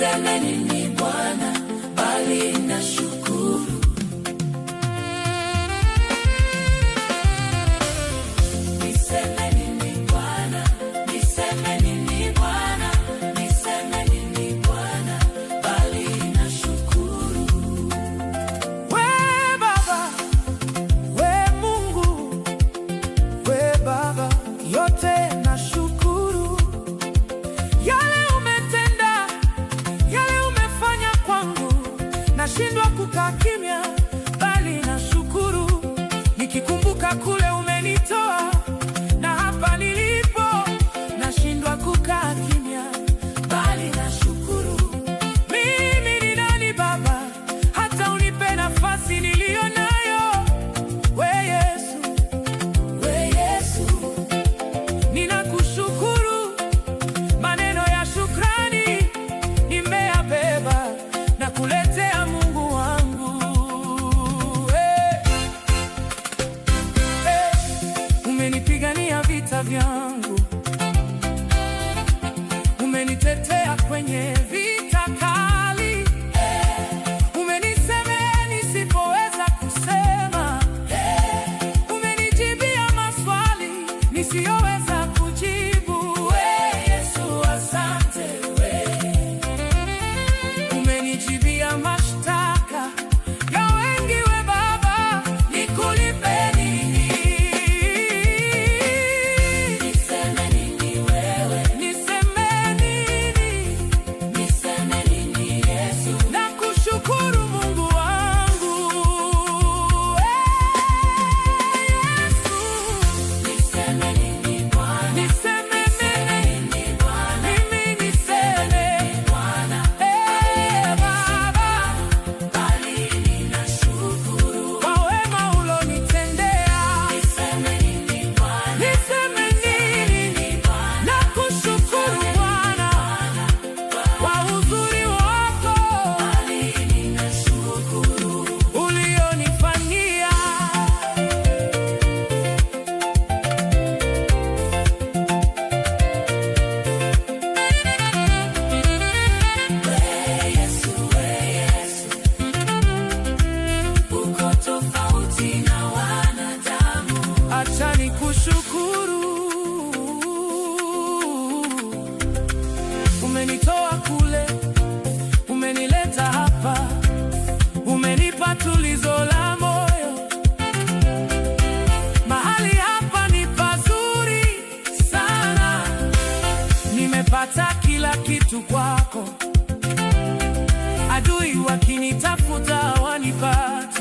niseme nini Bwana, bali nashukuru. Niseme nini Bwana, niseme nini Bwana, niseme nini Bwana, bali nashukuru. We Baba, we Mungu, we Baba, yote nashukuru. Yale umetenda, yale umefanya kwangu, nashindwa kukaa kimya, bali nashukuru. Nikikumbuka kule umenitoa na hapa nilipo, nashindwa kukaa kimya, bali nashukuru. Mimi ni nani Baba, hata unipe nafasi niliyo nayo? We Yesu, We Yesu, ninakushukuru. Maneno ya shukrani nimeyabeba na kuletea Mungu wangu. Umenipigania vita vyangu, umenitetea kwenye vita kali, umenisemea nisipoweza kusema, umenijibia maswali nisiyoweza kujibu. We Yesu, asante. Umenijibia mashtaka ya wengi. We Baba, nikulipe nini? niseme nini wewe, Niseme nini? niseme nini Yesu, Nakushukuru Mungu wangu. Yesu, niseme nini Bwana, niseme nini Bwana, mimi, niseme Bwana, Baba, bali ninashukuru. kwa wema ulonitendea. Niseme nini Bwana, Niseme nini? Nakushukuru Bwana kwa uzuri wako bali ninashukuru. ulionifanyia. We Yesu, uko tofauti na wanadamu. Acha nikushukuru. Umenitoa kule, umenileta hapa, umenipa tulizo la moyo. Mahali hapa ni pazuri sana, nimepata kila kitu kwako. Adui wakinitafuta wanipata.